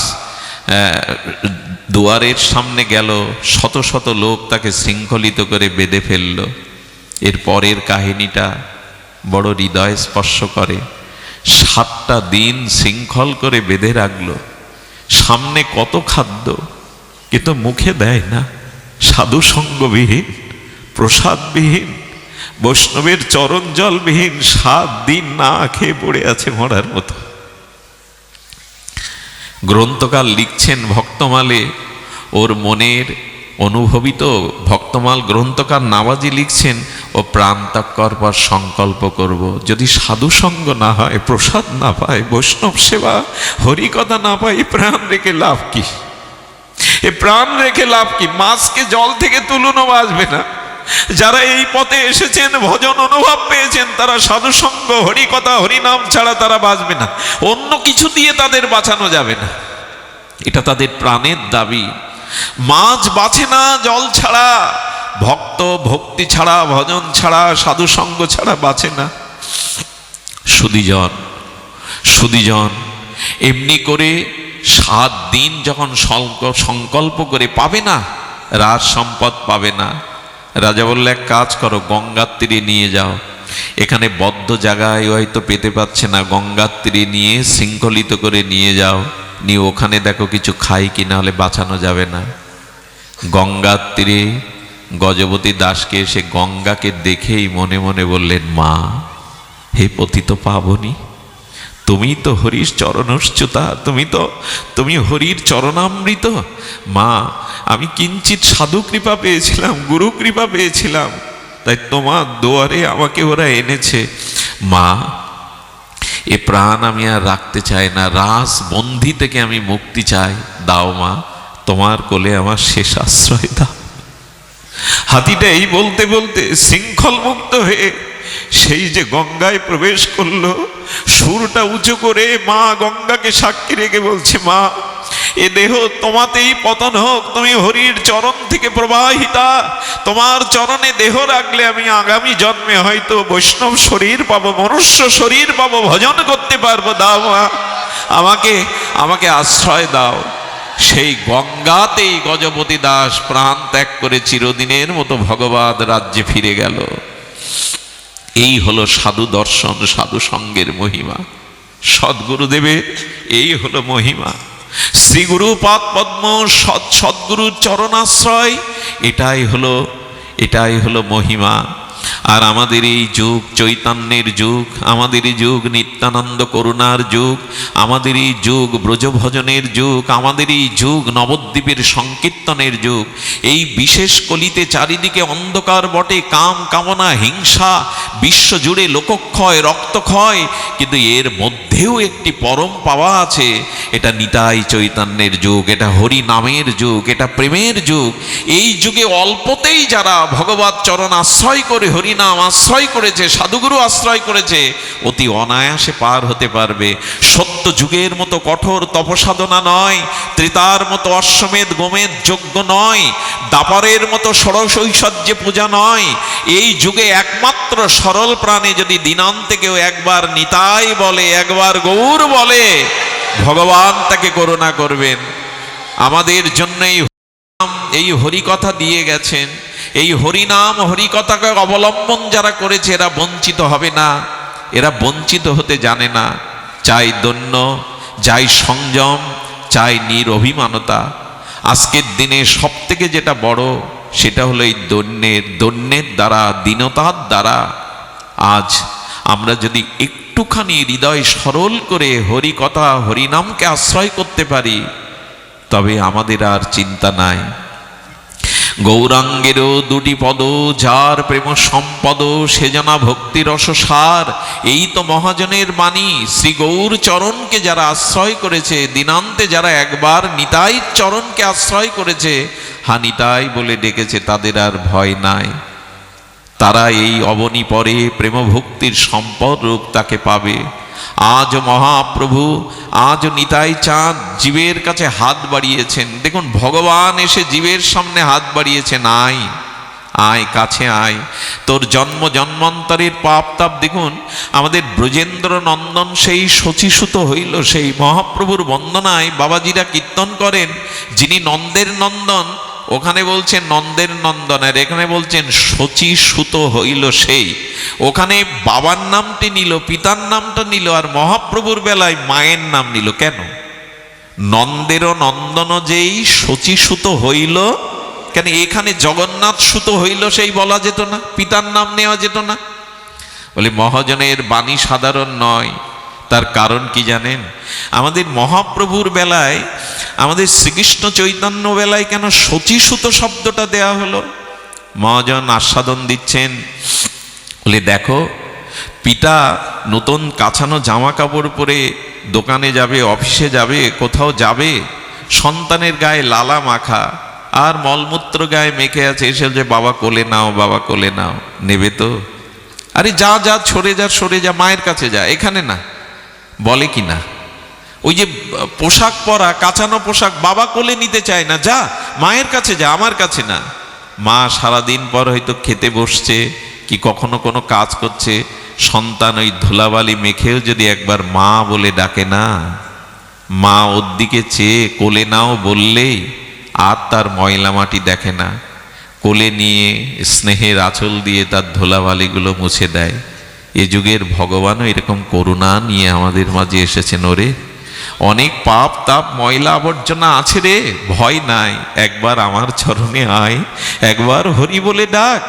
দুয়ারের সামনে গেল, শত শত লোক তাকে শৃঙ্খলিত করে বেঁধে ফেলল। এর পরের কাহিনীটা বড় হৃদয় স্পর্শ করে। 7টা দিন শৃঙ্খল করে বেঁধে রাখলো। সামনে কত খাদ্য, কিন্তু মুখে দেয় না। সাধু সঙ্গবিহীন, প্রসাদবিহীন, বৈষ্ণবের চরণ জলবিহীন 7 দিন না খেয়ে পড়ে আছে মরার মতো। গ্রন্থকার লিখছেন ভক্তমালে, ওর মনের অনুভবিত ভক্তমাল গ্রন্থকার নাবাজি লিখছেন, ও প্রাণ ত্যাগ করবার সংকল্প করব। যদি সাধু সঙ্গ না হয়, প্রসাদ না পায়, বৈষ্ণব সেবা হরিকথা না পাই, প্রাণ রেখে লাভ কি? এ প্রাণ রেখে লাভ কি? মাছকে জল থেকে তুলুনও বাঁচবে না। যারা এই পথে এসেছেন, ভজন অনুভব পেয়েছেন, তারা সাধু সঙ্গ হরিকথা হরিনাম ছাড়া তারা বাঁচবে না। অন্য কিছু দিয়ে তাদের বাঁচানো যাবে না, এটা তাদের প্রাণের দাবি। মাছ বাঁচে না জল ছাড়া, ভক্ত ভক্তি ছাড়া, ভজন ছাড়া, সাধু সঙ্গ ছাড়া বাঁচে না। সুধীজন এমনি করে 7 দিন যখন সংকল্প করে, পাবে না, রাজ সম্পদ পাবে না। রাজা বললে, এক কাজ করো, গঙ্গার তীরে নিয়ে যাও। এখানে বদ্ধ জায়গায় হয়তো পেতে পাচ্ছে না, গঙ্গার তীরে নিয়ে শৃঙ্খলিত করে নিয়ে যাও, নিয়ে ওখানে দেখো কিছু খাই কিনা, হলে বাঁচানো যাবে না। গঙ্গার তীরে গজপতি দাসকে এসে গঙ্গাকে দেখেই মনে মনে বললেন, মা, হে পতিত পাবনী, তুমি তো হরির চরণচ্যুতা, তুমি হরির চরণামৃত। মা, আমি কিঞ্চিত সাধু কৃপা পেয়েছিলাম, গুরু কৃপা পেয়েছিলাম, তাই তোমার দুয়ারে আমাকে ওরা এনেছে। মা, এ প্রাণ আমি আর রাখতে চাই না, রাস বন্ধি থেকে আমি মুক্তি চাই, দাও মা, তোমার কোলে আমার শেষ আশ্রয় দাও। হাতিটা এই বলতে বলতে শৃঙ্খল মুক্ত হয়ে সেই যে গঙ্গায় প্রবেশ করলো, সুরটা উঁচু করে মা গঙ্গাকে সাক্ষী রেখে বলছে, মা, এ দেহ তোমাতেই পতন হোক, তুমি হরির চরণ থেকে প্রবাহিতা, তোমার চরণে দেহ রাখলে আমি আগামী জন্মে হয়তো বৈষ্ণব শরীর পাবো, মনুষ্য শরীর পাবো, ভজন করতে পারবো, দাও মা, আমাকে আশ্রয় দাও। সেই গঙ্গাতেই গজপতি দাস প্রাণ ত্যাগ করে চিরদিনের মতো ভগবদ রাজ্যে ফিরে গেল। এই হলো সাধু দর্শন, সাধু সঙ্গের মহিমা। সদ্গুরুদেবের এই হলো মহিমা। শ্রীগুরু পাদ পদ্ম, সদ্গুরুর চরণাশ্রয়, এটাই হলো মহিমা। আর আমাদের এই যুগ চৈতন্যের যুগ, আমাদের এই যুগ নিত্যানন্দ করুণার যুগ, আমাদের এই যুগ ব্রজভজনের যুগ, আমাদের এই যুগ নবদ্বীপের সংকীর্তনের যুগ। এই বিশেষ কলিতে চারিদিকে অন্ধকার বটে, কাম কামনা হিংসা, বিশ্বজুড়ে লোকক্ষয় রক্তক্ষয়, কিন্তু এর মধ্যেও একটি পরম পাওয়া আছে। এটা নিতাই চৈতন্যের যুগ, এটা হরি নামের যুগ, এটা প্রেমের যুগ। এই যুগে অল্পতেই যারা ভগবত চরণ আশ্রয় করে, হরিনাম আশ্রয় করেছে, সাধুগুরু আশ্রয় করেছে, অতি অনায়াসে পার হতে পারবে। সত্য যুগের মতো কঠোর তপসাধনা নয়, ত্রেতার মতো অশ্বমেধ গোমেধ যজ্ঞ নয়, দাপারের মতো ষড়শৈশ্বর্যে পূজা নয়। এই যুগে একমাত্র সরল প্রাণে যদি দিনান্তে কেউ একবার নিতাই বলে, একবার গৌর বলে, ভগবান তাকে করুণা করবেন। আমাদের জন্য এই হরিকথা দিয়ে গেছেন। এই হরিনাম হরিকথাকে অবলম্বন যারা করেছে, এরা বঞ্চিত হবে না, এরা বঞ্চিত হতে জানে না। চাই দৈন্য, চাই সংযম, চাই নিরভিমানতা। আজকের দিনে সব থেকে যেটা বড়, সেটা হলো এই দৈন্যের দ্বারা, দীনতার দ্বারা। আজ আমরা যদি একটুখানি হৃদয় সরল করে হরিকথা হরিনামকে আশ্রয় করতে পারি, তবে আমাদের আর চিন্তা নাই। গৌরাঙ্গেরও 2টি পদ, যার প্রেম সম্পদ, সে জানা ভক্তি রসসার। এই তো মহাজনের বাণী। শ্রী গৌর চরণকে যারা আশ্রয় করেছে, দিনান্তে যারা একবার নিতাই চরণকে আশ্রয় করেছে, হানিতাই বলে ডেকেছে, তাদের আর ভয় নাই। তারা এই অবনী পরে প্রেম ভক্তির সম্পদ রূপ তাকে পাবে। আজ মহাপ্রভু, আজ নিতাই চাঁদ জীবের কাছে হাত বাড়িয়েছেন। দেখুন, ভগবান এসে জীবের সামনে হাত বাড়িয়েছেন, আয় আয়, কাছে আয়, তোর জন্ম জন্মান্তরের পাপ তাপ। দেখুন, আমাদের ব্রজেন্দ্র নন্দন সেই শচীসুত হইল। সেই মহাপ্রভুর বন্দনায় বাবাজিরা কীর্তন করেন, যিনি নন্দের নন্দন, ওখানে বলছেন নন্দের নন্দন, আর এখানে বলছেন শচীসুত হইল সেই। ওখানে বাবার নামটি নিল, পিতার নামটা নিল, আর মহাপ্রভুর বেলায় মায়ের নাম নিল। কেন? নন্দের নন্দন যেই শচীসুত হইল, কেন এখানে জগন্নাথ সুত হইল সেই বলা যেত না? পিতার নাম নেওয়া যেত না? বলে মহাজনের বাণী সাধারণ নয়। তার কারণ কি জানেন? আমাদের মহাপ্রভুর বেলায়, আমাদের শ্রীকৃষ্ণ চৈতন্য বেলায় কেন শচীসুত শব্দটা দেয়া হলো? মহাজন আস্বাদন দিচ্ছেন, বলে দেখো, পিতা নতুন কাছানো জামা কাপড় পরে দোকানে যাবে, অফিসে যাবে, কোথাও যাবে, সন্তানের গায়ে লালা মাখা আর মলমূত্র গায়ে মেখে আছে, এসে যে বাবা কোলে নাও, বাবা কোলে নাও, নেবে তো? আরে যা যা, সরে যা সরে যা, মায়ের কাছে যা, এখানে না। বলে কি না? ওই যে পোশাক পরা, কাঁচানো পোশাক বাবা কোলে নিতে চায় না, যা মায়ের কাছে যা, আমার কাছে না। মা সারাদিন পর হয়তো খেতে বসছে কি কখনো কোনো কাজ করছে, সন্তান ওই ধুলাবালি মেখেও যদি একবার মা বলে ডাকে না, মা ওর দিকে চেয়ে কোলে নাও বললেই আর তার ময়লা মাটি দেখে না, কোলে নিয়ে স্নেহের আঁচল দিয়ে তার ধুলাবালিগুলো মুছে দেয়। এ যুগের ভগবানও এরকম করুণা নিয়ে আমাদের মাঝে এসেছেন। ওরে, অনেক পাপ তাপ ময়লা আবর্জনা আছে রে, ভয় নাই, একবার আমার চরণে আয়, একবার হরি বলে ডাক।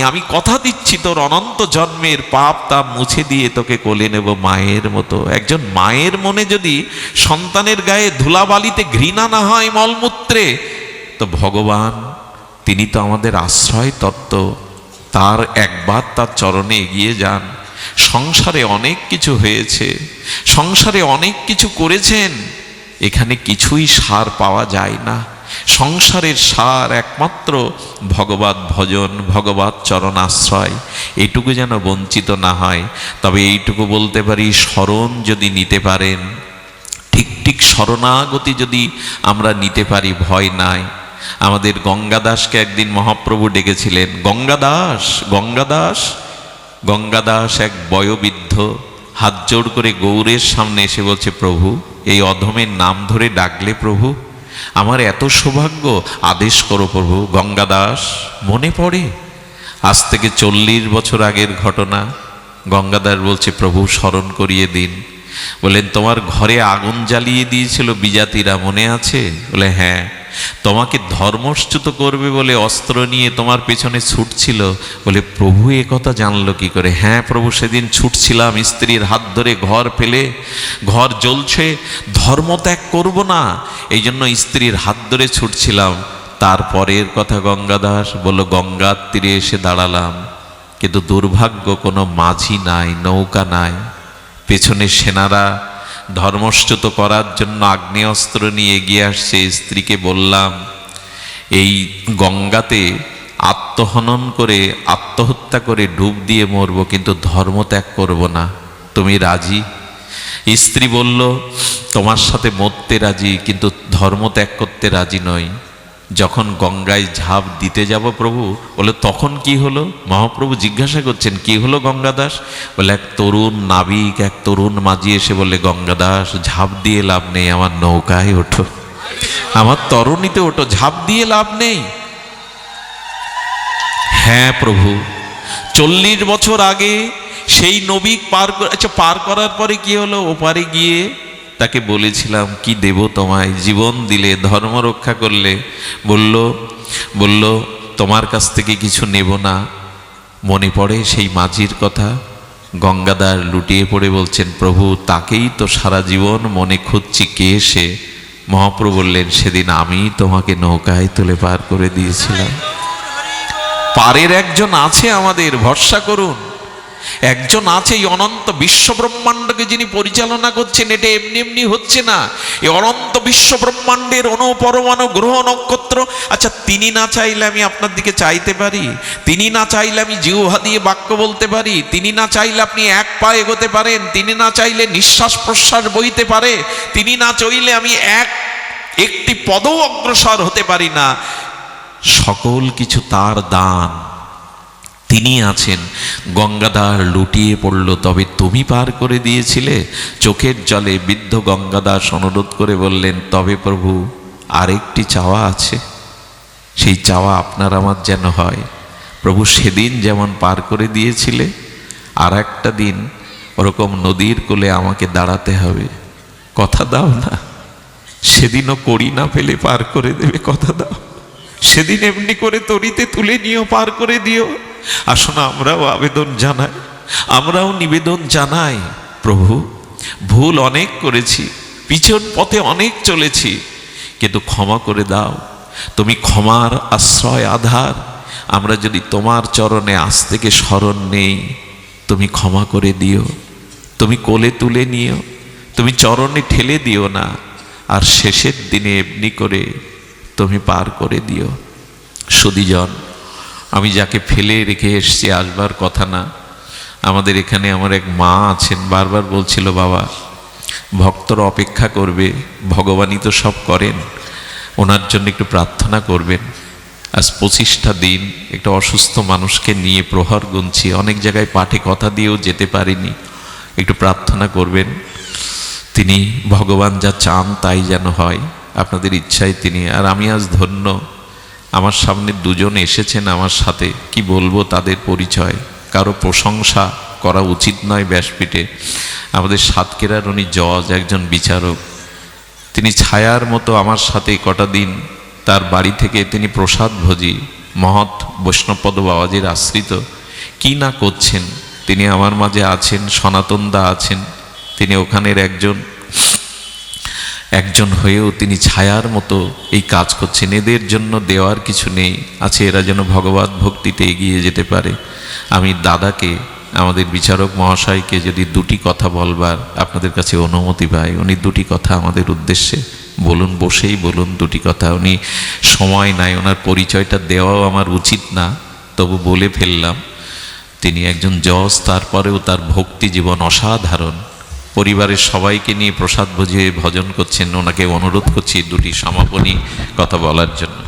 আমি কথা দিচ্ছি, তোর অনন্ত জন্মের পাপ তাপ মুছে দিয়ে তোকে কোলে নেব মায়ের মতো। একজন মায়ের মনে যদি সন্তানের গায়ে ধুলাবালিতে ঘৃণা না হয়, মলমূত্রে, তো ভগবান তিনি তো আমাদের আশ্রয় তত্ত্ব। তার একবার তার চরণে এগিয়ে যান। সংসারে অনেক কিছু হয়েছে, সংসারে অনেক কিছু করেছেন, এখানে কিছুই সার পাওয়া যায় না। সংসারের সার একমাত্র ভগবত ভজন, ভগবত চরণ আশ্রয়। এইটুকু যেন বঞ্চিত না হয়। তবে এইটুকু বলতে পারি, শরণ যদি নিতে পারেন, ঠিক ঠিক শরণাগতি যদি আমরা নিতে পারি, ভয় নাই। আমাদের গঙ্গাদাসকে একদিন মহাপ্রভু ডেকেছিলেন, গঙ্গাদাস গঙ্গাদাস। গঙ্গাদাস এক বয়োবৃদ্ধ হাত জোড় করে গৌরের সামনে এসে বলছে, প্রভু, এই অধমের নাম ধরে ডাকলে প্রভু, আমার এত সৌভাগ্য, আদেশ করো প্রভু। গঙ্গাদাস মনে পড়ে আজ থেকে 40 বছর আগের ঘটনা। গঙ্গাদাস বলছে, প্রভু স্মরণ করিয়ে দিন। বলেন, তোমার ঘরে আগুন জ্বালিয়ে দিয়েছিল বিজাতিরা, মনে আছে? বলে হ্যাঁ। তোমাকে ধর্মচ্যুত করবে বলে অস্ত্র নিয়ে তোমার পেছনে ছুটছিল। বলে প্রভু এ কথা জানলো কি করে? হ্যাঁ প্রভু, সেদিন ছুটছিলাম স্ত্রীর হাত ধরে, ঘর ফেলে, ঘর জ্বলছে, ধর্ম ত্যাগ করবো না, এই জন্য স্ত্রীর হাত ধরে ছুটছিলাম। তারপরের কথা গঙ্গাদাস বলল, গঙ্গার তীরে এসে দাঁড়ালাম, কিন্তু দুর্ভাগ্য কোনো মাঝি নাই, নৌকা নাই। পেছনে সেনারা ধর্মচ্যুত করার জন্য আগ্নেয়াস্ত্র নিয়ে এগিয়ে আসছে। স্ত্রীকে বললাম, এই গঙ্গাতে আত্মহনন করে, আত্মহত্যা করে ডুব দিয়ে মরবো, কিন্তু ধর্ম ত্যাগ করবো না, তুমি রাজি? স্ত্রী বলল, তোমার সাথে মরতে রাজি, কিন্তু ধর্ম ত্যাগ করতে রাজি নই। যখন গঙ্গায় ঝাঁপ দিতে যাব প্রভু, বলে তখন কি হলো? মহাপ্রভু জিজ্ঞাসা করছেন, কি হলো গঙ্গাদাস? বলে এক তরুণ নাবিক, এক তরুণ মাঝি এসে বলে, গঙ্গাদাস ঝাঁপ দিয়ে লাভ নেই, আমার নৌকায় ওঠো, আমার তরুণীতে ওঠো, ঝাঁপ দিয়ে লাভ নেই। হ্যাঁ প্রভু, 40 বছর আগে সেই নবী পার করার পরে কি হলো? ওপারে গিয়ে তাকে বলেছিলাম, কি দেব তোমায়, জীবন দিলে, ধর্ম রক্ষা করলে। বলল তোমার কাছ থেকে কিছু নেব না। মনে পড়ে সেই মাঝির কথা। গঙ্গাদার লুটিয়ে পড়ে বলছেন, প্রভু তাকেই তো সারা জীবন মনে খুঁজছি, কে সে? মহাপ্রভু বললেন, সেদিন আমি তোমাকে নৌকায় তুলে পার করে দিয়েছিলাম। পারের একজন আছে আমাদের, ভরসা করুন। একজন আছে, এই অনন্ত বিশ্ব ব্রহ্মাণ্ডকে যিনি পরিচালনা করছেন। এটা এমনি এমনি হচ্ছে না। এই অনন্ত বিশ্ব ব্রহ্মাণ্ডের অণু পরমাণু গ্রহ নক্ষত্র, আচ্ছা তিনি না চাইলে আমি আপনার দিকে চাইতে পারি? তিনি না চাইলে আমি জিহ্বা দিয়ে বাক্য বলতে পারি? তিনি না চাইলে আপনি এক পা এগোতে পারেন? তিনি না চাইলে নিঃশ্বাস প্রশ্বাস বইতে পারে? তিনি না চাইলে আমি একটি পদও অগ্রসর হতে পারি না। সকল কিছু তার দান। তিনি আছেন। গঙ্গাধার লুটিয়ে পড়ল, তবে তুমি পার করে দিয়েছিলে। চোখের জলে বৃদ্ধ গঙ্গাদাস অনুরোধ করে বললেন, তবে প্রভু আরেকটি চাওয়া আছে, সেই চাওয়া আপনার আমার যেন হয়। প্রভু সেদিন যেমন পার করে দিয়েছিলে, আর একটা দিন ওরকম নদীর কোলে আমাকে দাঁড়াতে হবে। কথা দাও না, সেদিনও করি না পেলে পার করে দেবে। কথা দাও, সেদিন এমনি করে তরিতে তুলে নিও, পার করে দিও। আসুন আমরাও আবেদন জানাই, আমরাও নিবেদন জানাই। প্রভু ভুল অনেক করেছি, পিছন পথে অনেক চলেছি, কিন্তু ক্ষমা করে দাও। তুমি ক্ষমার আশ্রয় আধার। আমরা যদি তোমার চরণে আজ থেকে শরণ নেই, তুমি ক্ষমা করে দিও, তুমি কোলে তুলে নিও, তুমি চরণে ঠেলে দিও না। আর শেষের দিনে এমনি করে তুমি পার করে দিও। সুধীজন, আমি যাকে ফেলে রেখে এসছি আসবার কথা না। আমাদের এখানে আমার এক মা আছেন, বারবার বলছিল, বাবা ভক্তরা অপেক্ষা করবে, ভগবানই তো সব করেন, ওনার জন্য একটু প্রার্থনা করবেন। আজ 25টা দিন একটা অসুস্থ মানুষকে নিয়ে প্রহর গুনছি, অনেক জায়গায় পাঠে কথা দিয়েও যেতে পারিনি। একটু প্রার্থনা করবেন, তিনি ভগবান যা চান তাই যেন হয়, আপনাদের ইচ্ছায় তিনি। আর আমি আজ ধন্য, আমার সামনে দুজন এসেছেন আমার সাথে, কি বলবো তাদের পরিচয়, কারো প্রশংসা করা উচিত নয় ব্যাসপীঠে। আমাদের সাতক্ষীরার উনি জজ, একজন বিচারক। তিনি ছায়ার মতো আমার সাথে কটা দিন তার বাড়ি থেকে তিনি প্রসাদ ভোজি, মহৎ বৈষ্ণবপদ বাবাজির আশ্রিত। কি না করছেন, তিনি আমার মাঝে আছেন। সনাতন দা আছেন, তিনি ওখানের একজন হয়েও তিনি ছায়ার মতো এই কাজ করছেন। এদের জন্য দেওয়ার কিছু নেই, আছে এরা যেন ভগবত ভক্তিতে এগিয়ে যেতে পারে। আমি দাদাকে, আমাদের বিচারক মহাশয়কে যদি দুটি কথা বলবার আপনাদের কাছে অনুমতি পাই, উনি দুটি কথা আমাদের উদ্দেশ্যে বলুন, বসেই বলুন দুটি কথা। উনি সময় নাই, ওনার পরিচয়টা দেওয়াও আমার উচিত না, তবু বলে ফেললাম। তিনি একজন জজ, তারপরেও তার ভক্তি জীবন অসাধারণ। পরিবারের সবাইকে নিয়ে প্রসাদ ভোজিয়ে ভজন করছেন। ওনাকে অনুরোধ করছি দুটি সমাপনী কথা বলার জন্য।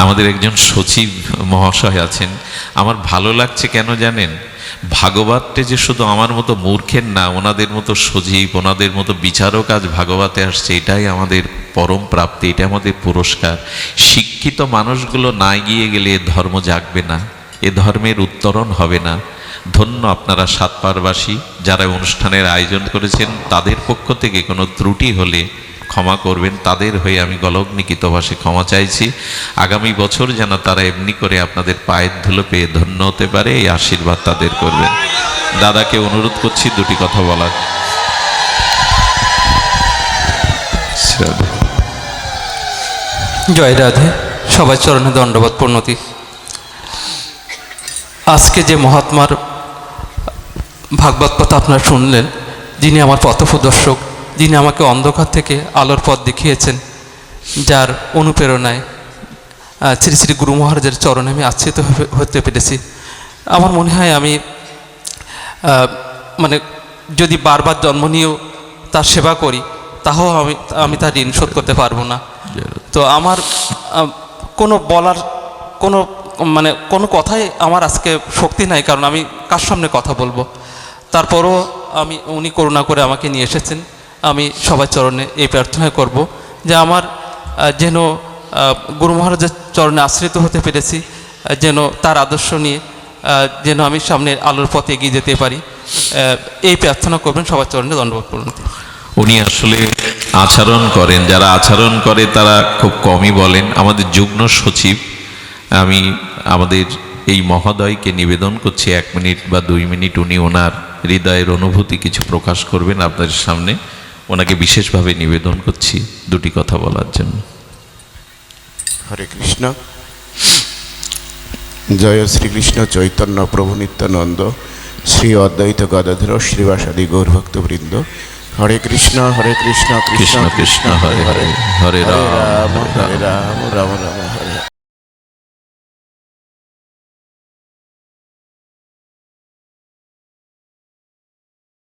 আমাদের একজন সচিব মহাশয় আছেন, আমার ভালো লাগছে কেন জানেন? ভাগবতটা যে শুধু আমার মতো মূর্খের না, ওনাদের মতো সজীব, ওনাদের মতো বিচারক আজ ভাগবতে আসছে, এটাই আমাদের পরম প্রাপ্তি, এটা আমাদের পুরস্কার। শিক্ষিত মানুষগুলো না গিয়ে গেলে এ ধর্ম জাগবে না, এ ধর্মের উত্তরণ হবে না। ধন্য আপনারা সাতপাড়বাসী যারা অনুষ্ঠানের আয়োজন করেছেন, তাদের পক্ষ থেকে কোনো ত্রুটি হলে ক্ষমা করবেন। তাদের হয়ে আমি গলগ্নিকিত ভাষে ক্ষমা চাইছি। আগামী বছর যেন তারা এমনি করে আপনাদের পায়ের ধুলো পেয়ে ধন্য হতে পারে, এই আশীর্বাদ তাদের করবেন। দাদাকে অনুরোধ করছি দুটি কথা বলার। জয় রাধে, সবাই চরণে দণ্ডবত প্রণতি। আজকে যে মহাত্মার ভাগবত কথা আপনারা শুনলেন, যিনি আমার পথপ্রদর্শক, যিনি আমাকে অন্ধকার থেকে আলোর পথ দেখিয়েছেন, যার অনুপ্রেরণায় শ্রী শ্রী গুরু মহারাজের চরণে আমি আশ্রিত হতে পেরেছি। আমার মনে হয় আমি মানে যদি বারবার জন্ম নিয়েও তার সেবা করি, তাও আমি তার ঋণ শোধ করতে পারবো না। তো আমার কোনো বলার কোনো কথাই আমার আজকে শক্তি নাই, কারণ আমি কার সামনে কথা বলবো। তারপরও উনি করুণা করে আমাকে নিয়ে এসেছেন। আমি সবার চরণে এই প্রার্থনা করব যে আমার যেন গুরু মহারাজের চরণে আশ্রিত হতে পেরেছি, যেন তার আদর্শ নিয়ে যেন আমি সামনে আলোর পথে এগিয়ে যেতে পারি, এই প্রার্থনা করবেন। সবার চরণে দণ্ডবোধ করুন। উনি আসলে আচরণ করেন, যারা আচরণ করে তারা খুব কমই বলেন। আমাদের যুগ্ম সচিব, আমি আমাদের এই মহোদয়কে নিবেদন করছি 1 মিনিট বা 2 মিনিট উনি ওনার হৃদয়ের অনুভূতি কিছু প্রকাশ করবেন আপনাদের সামনে। ওনাকে বিশেষভাবে নিবেদন করছি দুটি কথা বলার জন্য। হরে কৃষ্ণ। জয় শ্রীকৃষ্ণ চৈতন্য প্রভু নিত্যানন্দ, শ্রী অদ্বৈত গদাধর শ্রীবাসাদি গৌরভক্তবৃন্দ। হরে কৃষ্ণ কৃষ্ণ কৃষ্ণ কৃষ্ণ হরে হরে, হরে রাম রাম হরে রাম রাম রাম হরে